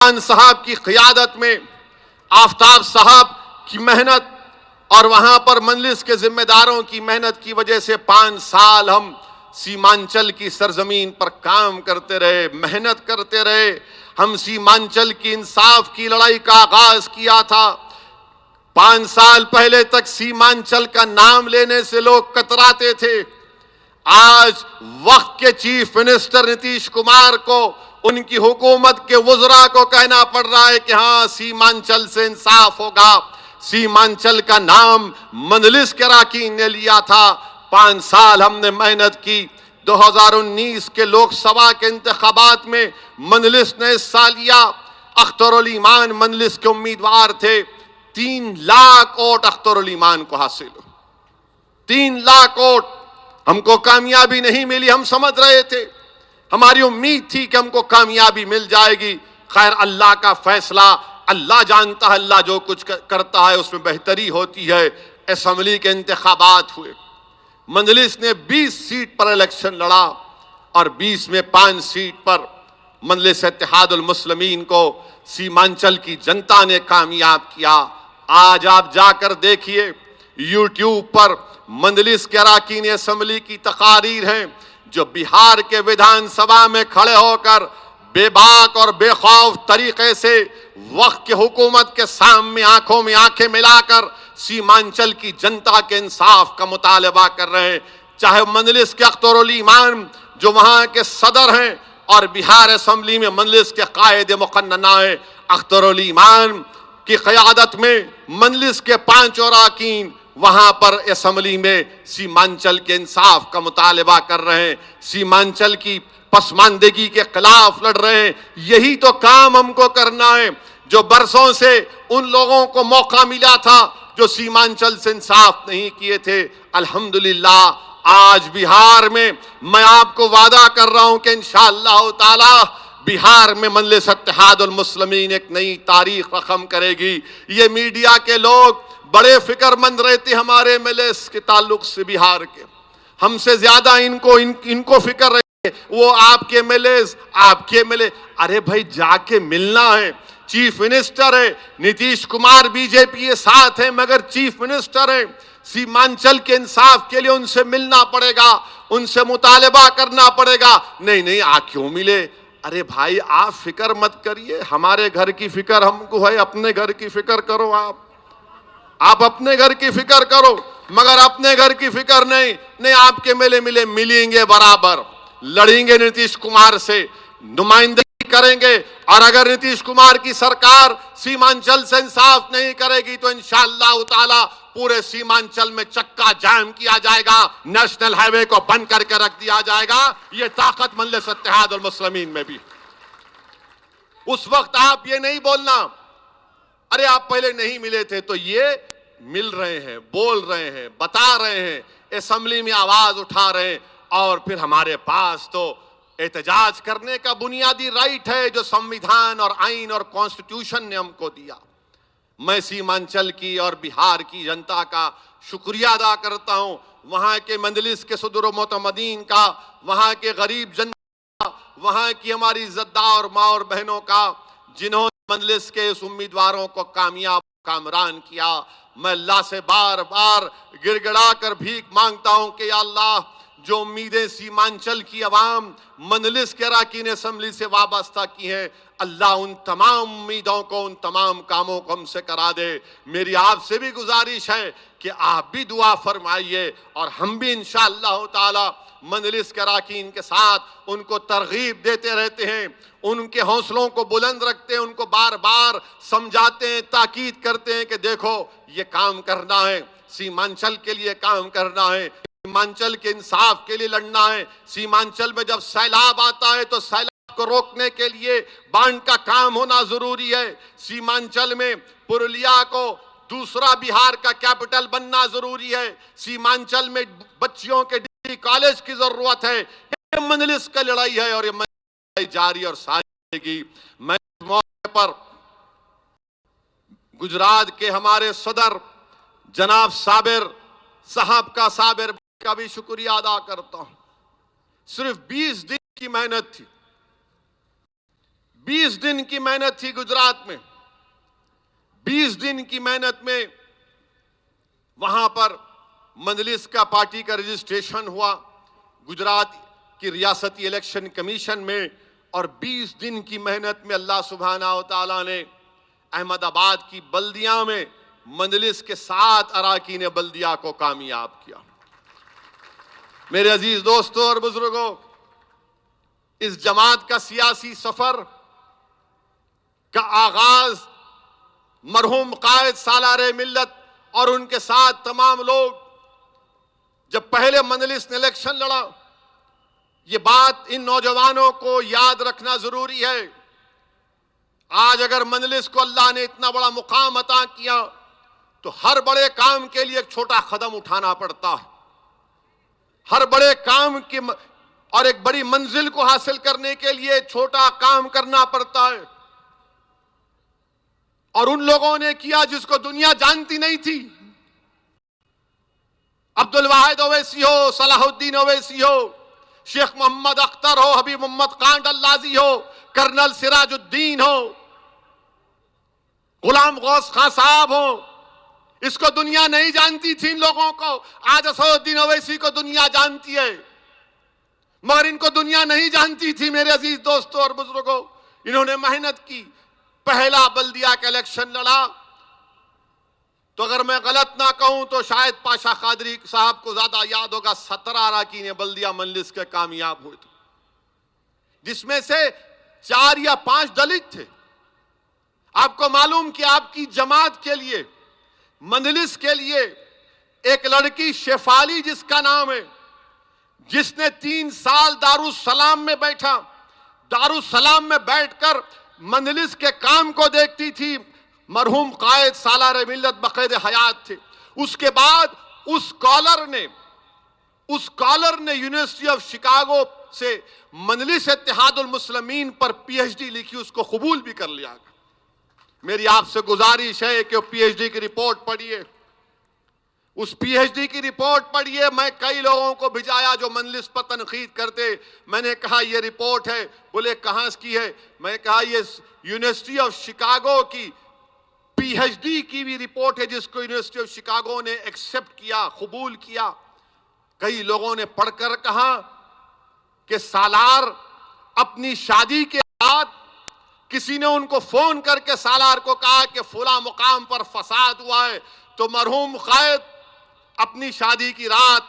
खान साहब की क़ियादत में, आफ्ताब साहब की मेहनत और वहां पर मजलिस के जिम्मेदारों की मेहनत की वजह से 5 साल हम सीमांचल की सरजमीन पर काम करते रहे, मेहनत करते रहे। हम सीमांचल की इंसाफ की लड़ाई का आगाज किया था। 5 साल पहले तक सीमांचल का नाम लेने से लोग कतराते थे। आज वक्त के चीफ मिनिस्टर नीतीश कुमार को, उनकी हुकूमत के वज़रा को कहना पड़ रहा है कि हाँ, सीमांचल से इंसाफ होगा। सीमांचल का नाम मजलिस के अरकान ने लिया था। 5 साल हमने मेहनत की। 2019 के लोकसभा के इंतखाबात में मजलिस ने हिस्सा लिया। अख्तरुल ईमान मजलिस के उम्मीदवार थे। 3 लाख वोट अख्तरुल ईमान को हासिल हुए। 3 लाख वोट। हमको कामयाबी नहीं मिली, हम समझ रहे थे, हमारी उम्मीद थी कि हमको कामयाबी मिल जाएगी। खैर, अल्लाह का फैसला, अल्लाह जानता है, अल्लाह जो कुछ करता है उसमें बेहतरी होती है। असेंबली के इंतखाबात हुए। मजलिस ने 20 सीट पर इलेक्शन लड़ा और 20 में 5 सीट पर मजलिस इत्तेहादुल मुस्लिमीन को सीमांचल की जनता ने कामयाब किया। आज आप जाकर देखिए, यूट्यूब पर मजलिस के अरकान असेंबली की तकारीर हैं जो बिहार के विधानसभा में खड़े होकर बेबाक और बेखौफ तरीके से वक्त की हुकूमत के सामने आंखों में आंखें मिलाकर सीमांचल की जनता के इंसाफ का मुतालबा कर रहे हैं। चाहे मजलिस के अख्तरुल ईमान जो वहां के सदर हैं और बिहार असेंबली में मजलिस के कायद मुकन्नना है, अख्तरुल ईमान की क़यादत में मजलिस के 5 अरकान वहां पर असेंबली में सीमांचल के इंसाफ का मुतालबा कर रहे हैं, सीमांचल की पसमानदगी के खिलाफ लड़ रहे हैं। यही तो काम हमको करना है जो बरसों से उन लोगों को मौका मिला था जो सीमांचल से इंसाफ नहीं किए थे। अल्हम्दुलिल्लाह आज बिहार में मैं आपको वादा कर रहा हूं कि इंशाअल्लाह ताला बिहार में मजलिस इत्तेहादुल मुस्लिमीन एक नई तारीख रकम करेगी। ये मीडिया के लोग बड़े फिक्रमंद रहते हमारे एमएलएस के ताल्लुक से, बिहार के हमसे ज्यादा इनको फिक्र रहे। वो आपके एमएलए, अरे भाई जाके मिलना है। चीफ मिनिस्टर है नीतीश कुमार, बीजेपी के साथ है, मगर चीफ मिनिस्टर है। सीमांचल के इंसाफ के लिए उनसे मिलना पड़ेगा, उनसे मुतालबा करना पड़ेगा। नहीं, आ क्यों मिले? अरे भाई, आप फिक्र मत करिए, हमारे घर की फिक्र हमको है, अपने घर की फिक्र करो। आप अपने घर की फिक्र करो, मगर अपने घर की फिक्र नहीं। आपके मिलेंगे बराबर, लड़ेंगे नीतीश कुमार से, नुमाइंदगी करेंगे। और अगर नीतीश कुमार की सरकार सीमांचल से इंसाफ नहीं करेगी तो इंशाअल्लाह ताला पूरे सीमांचल में चक्का जाम किया जाएगा, नेशनल हाईवे को बंद करके रख दिया जाएगा। ये ताकत मजलिस इत्तेहादुल मुस्लिमीन में भी। उस वक्त आप ये नहीं बोलना, अरे आप पहले नहीं मिले थे, तो ये मिल रहे हैं, बोल रहे हैं, बता रहे हैं, असेंबली में आवाज उठा रहे हैं। और फिर हमारे पास तो एहतजाज करने का बुनियादी राइट है जो संविधान और आइन और कॉन्स्टिट्यूशन ने हमको दिया। मैं सीमांचल की और बिहार की जनता का शुक्रिया अदा करता हूं, वहां के मजलिस के सदर मोतमदीन का, वहां के गरीब जनता, वहां की हमारी इज्जतदार माँ और बहनों का, जिन्होंने मजलिस के इस उम्मीदवारों को कामयाब कामरान किया। मैं अल्लाह से बार बार गिड़गिड़ा कर भीख मांगता हूं कि या अल्लाह, जो उम्मीदें सीमांचल की अवाम मजलिस के अरकान असेंबली से वाबस्ता की हैं, अल्लाह उन तमाम उम्मीदों को, उन तमाम कामों को हमसे करा दे। मेरी आपसे भी गुजारिश है कि आप भी दुआ फरमाइए और हम भी इंशाअल्लाह ताला मजलिस के अरकान के साथ उनको तरगीब देते रहते हैं, उनके हौसलों को बुलंद रखते हैं, उनको बार बार समझाते हैं, ताकीद करते हैं कि देखो ये काम करना है, सीमांचल के लिए काम करना है, सीमांचल के इंसाफ के लिए लड़ना है। सीमांचल में जब सैलाब आता है तो सैलाब को रोकने के लिए बांध का काम होना जरूरी है। सीमांचल में पुरुलिया को दूसरा बिहार का कैपिटल बनना जरूरी है। सीमांचल में बच्चियों के डिग्री कॉलेज की जरूरत है। ये मजलिस का लड़ाई है और ये लड़ाई जारी और सारी रहेगी। मैं इस मौके पर गुजरात के हमारे सदर जनाब साबिर साहब का भी शुक्रिया अदा करता हूं। सिर्फ 20 दिन की मेहनत थी, 20 दिन की मेहनत थी गुजरात में। 20 दिन की मेहनत में वहां पर मजलिस का पार्टी का रजिस्ट्रेशन हुआ गुजरात की रियासती इलेक्शन कमीशन में, और 20 दिन की मेहनत में अल्लाह सुब्हाना व तआला ने अहमदाबाद की बल्दिया में मजलिस के 7 अराकीन बल्दिया को कामयाब किया। मेरे अजीज दोस्तों और बुजुर्गों, इस जमात का सियासी सफर का आगाज मरहूम कायद सालार मिल्लत और उनके साथ तमाम लोग जब पहले मजलिस ने इलेक्शन लड़ा, ये बात इन नौजवानों को याद रखना जरूरी है। आज अगर मजलिस को अल्लाह ने इतना बड़ा मुकाम अता किया तो हर बड़े काम के लिए एक छोटा कदम उठाना पड़ता है। हर बड़े काम की और एक बड़ी मंजिल को हासिल करने के लिए छोटा काम करना पड़ता है, और उन लोगों ने किया जिसको दुनिया जानती नहीं थी। अब्दुल वाहिद ओवैसी हो, सलाहुद्दीन ओवैसी हो, शेख मोहम्मद अख्तर हो, हबीब मोहम्मद खान अल्लाजी हो, कर्नल सिराजुद्दीन हो, गुलाम गौस खान साहब हो, इसको दुनिया नहीं जानती थी इन लोगों को। आज असदुद्दीन ओवैसी को दुनिया जानती है, मगर इनको दुनिया नहीं जानती थी। मेरे अजीज दोस्तों और बुजुर्गों, इन्होंने मेहनत की, पहला बल्दिया का इलेक्शन लड़ा। तो अगर मैं गलत ना कहूं तो शायद पाशा कादरी साहब को ज्यादा याद होगा, 17 अराकीन बल्दिया मजलिस के कामयाब हुए थे, जिसमें से 4 या 5 दलित थे। आपको मालूम कि आपकी जमात के लिए, मजलिस के लिए एक लड़की शेफाली जिसका नाम है, जिसने 3 साल दारुसलाम में बैठा, दारुसलाम में बैठकर मजलिस के काम को देखती थी। मरहूम कायद सालार मिल्लत बक़ैद हयात थे। उसके बाद उस स्कॉलर ने यूनिवर्सिटी ऑफ शिकागो से मजलिस इत्तेहादुल मुस्लिमीन पर पीएचडी लिखी, उसको कबूल भी कर लिया। मेरी आपसे गुजारिश है कि पीएचडी की रिपोर्ट पढ़िए, उस पीएचडी की रिपोर्ट पढ़िए। मैं कई लोगों को भिजाया जो मजलिस पर तनकीद करते, मैंने कहा ये रिपोर्ट है, बोले कहां की है, मैं कहा ये यूनिवर्सिटी ऑफ शिकागो की पीएचडी की भी रिपोर्ट है, जिसको यूनिवर्सिटी ऑफ शिकागो ने एक्सेप्ट किया, कबूल किया। कई लोगों ने पढ़कर कहा कि सालार अपनी शादी के बाद किसी ने उनको फोन करके सालार को कहा कि फुला मुकाम पर फसाद हुआ है, तो मरहूम कायद अपनी शादी की रात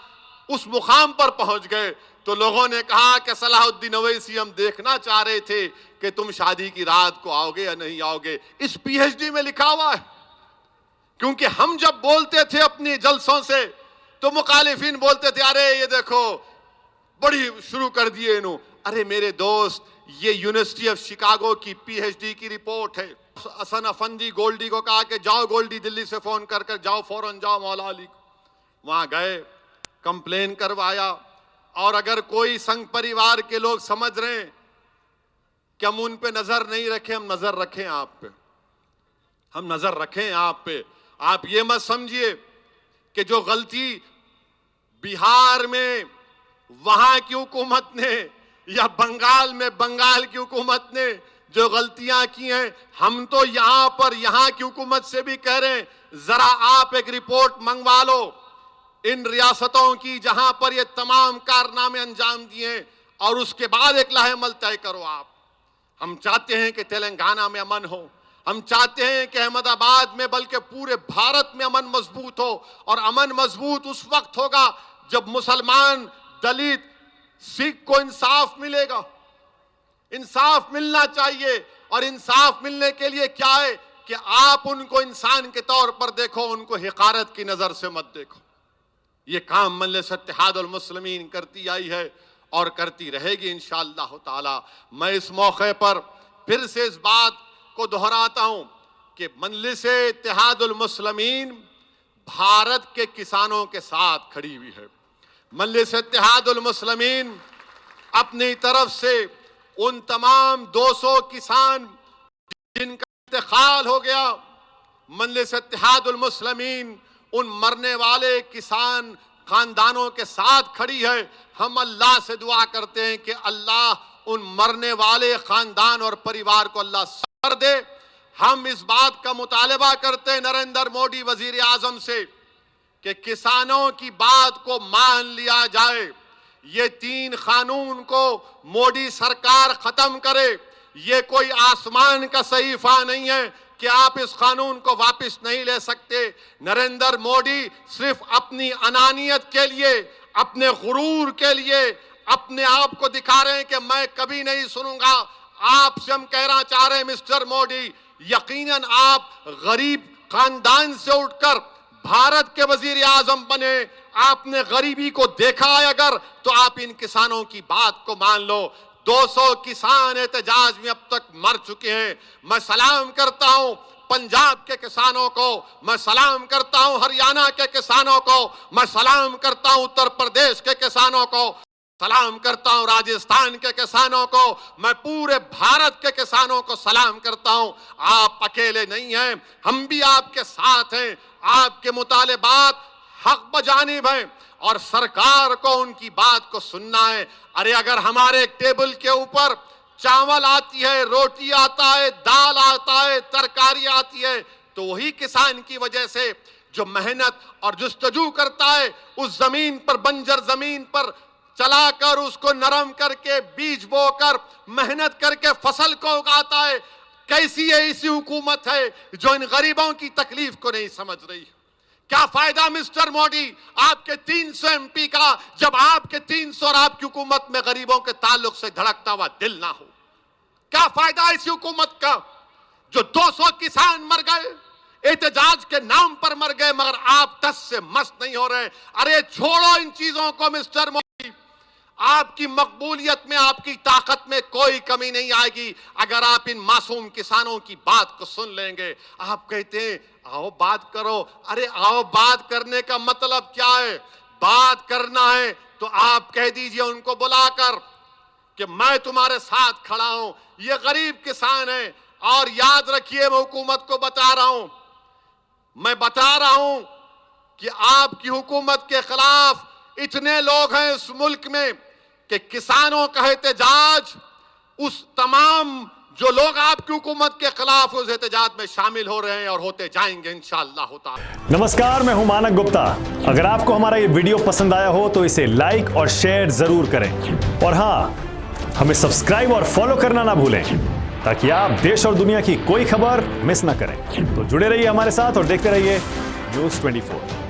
उस मुकाम पर पहुंच गए। तो लोगों ने कहा कि सलाहुद्दीन ओवैसी, हम देखना चाह रहे थे कि तुम शादी की रात को आओगे या नहीं आओगे। इस पीएचडी में लिखा हुआ है। क्योंकि हम जब बोलते थे अपने जलसों से तो मुखालिफिन बोलते थे, अरे ये देखो बड़ी शुरू कर दिए इन्हों। अरे मेरे दोस्त, ये यूनिवर्सिटी ऑफ शिकागो की पीएचडी की रिपोर्ट है। हसन अफंदी गोल्डी को कहा कि जाओ गोल्डी, दिल्ली से फोन कर जाओ, फौरन जाओ मौला अली को। वहां गए, कंप्लेन करवाया। और अगर कोई संघ परिवार के लोग समझ रहे हैं कि हम उन पे नजर नहीं रखें, हम नजर रखें आप पे, हम नजर रखें आप पे। आप ये मत समझिए कि जो गलती बिहार में वहां की हुकूमत ने या बंगाल में बंगाल की हुकूमत ने जो गलतियां की हैं, हम तो यहां पर यहां की हुकूमत से भी कह रहे हैं, जरा आप एक रिपोर्ट मंगवा लो इन रियासतों की जहां पर ये तमाम कारनामे अंजाम दिए, और उसके बाद एक लाहेमल तय करो आप। हम चाहते हैं कि तेलंगाना में अमन हो, हम चाहते हैं कि अहमदाबाद में बल्कि पूरे भारत में अमन मजबूत हो। और अमन मजबूत उस वक्त होगा जब मुसलमान, दलित, सिख को इंसाफ मिलेगा। इंसाफ मिलना चाहिए, और इंसाफ मिलने के लिए क्या है कि आप उनको इंसान के तौर पर देखो, उनको हिकारत की नजर से मत देखो। ये काम मजलिस इत्तेहादुल मुस्लिमीन करती आई है और करती रहेगी इंशाअल्लाह ताला। मैं इस मौके पर फिर से इस बात को दोहराता हूं कि मजलिस इत्तेहादुल मुस्लिमीन भारत के किसानों के साथ खड़ी हुई है। मजलिस इत्तेहादुल मुस्लिमीन अपनी तरफ से उन तमाम 200 किसान जिनका इंतकाल हो गया, मजलिस इत्तेहादुल मुस्लिमीन उन मरने वाले किसान खानदानों के साथ खड़ी है। हम अल्लाह से दुआ करते हैं कि अल्लाह उन मरने वाले खानदान और परिवार को अल्लाह सब्र दे। हम इस बात का मुतालबा करते हैं नरेंद्र मोदी वजीर आजम से कि किसानों की बात को मान लिया जाए। ये 3 कानून को मोदी सरकार खत्म करे। ये कोई आसमान का सहीफा नहीं है कि आप इस कानून को वापस नहीं ले सकते। नरेंद्र मोदी सिर्फ अपनी अनानियत के लिए, अपने गुरूर के लिए अपने आप को दिखा रहे हैं कि मैं कभी नहीं सुनूंगा। आपसे हम कहना चाह रहे हैं मिस्टर मोदी, यकीनन आप गरीब खानदान से उठकर भारत के वजीर आजम बने। आपने गरीबी को देखा है अगर, तो आप इन किसानों की बात को मान लो। 200 किसान एहतजाज में अब तक मर चुके हैं। मैं सलाम करता हूं पंजाब के किसानों को, मैं सलाम करता हूं हरियाणा के किसानों को, मैं सलाम करता हूं उत्तर प्रदेश के किसानों को, सलाम करता हूं राजस्थान के किसानों को, मैं पूरे भारत के किसानों को सलाम करता हूं। आप अकेले नहीं हैं, हम भी आपके साथ हैं। आपके मुतालिबात हक बजानिब हैं और सरकार को उनकी बात को सुनना है। अरे अगर हमारे टेबल के ऊपर चावल आती है, रोटी आता है, दाल आता है, तरकारी आती है, तो वही किसान की वजह से जो मेहनत और जुस्तजू करता है, उस जमीन पर, बंजर जमीन पर चलाकर उसको नरम करके बीज बोकर मेहनत करके फसल को उगाता है। कैसी ऐसी हुकूमत है जो इन गरीबों की तकलीफ को नहीं समझ रही? क्या फायदा मिस्टर मोदी आपके 300 एमपी का, जब आपके 300 और आपकी हुकूमत में गरीबों के ताल्लुक से धड़कता हुआ दिल ना हो? क्या फायदा ऐसी हुकूमत का जो 200 किसान मर गए, एहतजाज के नाम पर मर गए, मगर आप 10 से मस्त नहीं हो रहे। अरे छोड़ो इन चीजों को मिस्टर मोदी। आपकी मकबूलियत में, आपकी ताकत में कोई कमी नहीं आएगी अगर आप इन मासूम किसानों की बात को सुन लेंगे। आप कहते हैं आओ बात करो। अरे आओ बात करने का मतलब क्या है? बात करना है तो आप कह दीजिए उनको बुलाकर कि मैं तुम्हारे साथ खड़ा हूं। ये गरीब किसान है और याद रखिए, मैं हुकूमत को बता रहा हूं, मैं बता रहा हूं कि आपकी हुकूमत के खिलाफ इतने लोग हैं इस मुल्क में कि किसानों का एहतजाज, उस तमाम जो लोग आपकी हुकूमत के खिलाफ उस एहतजाज में शामिल हो रहे हैं और होते जाएंगे इंशाअल्लाह ताला। नमस्कार, मैं हूं मानक गुप्ता। अगर आपको हमारा ये वीडियो पसंद आया हो तो इसे लाइक और शेयर जरूर करें और हाँ, हमें सब्सक्राइब और फॉलो करना ना भूलें ताकि आप देश और दुनिया की कोई खबर मिस ना करें। तो जुड़े रहिए हमारे साथ और देखते रहिए न्यूज़ 24।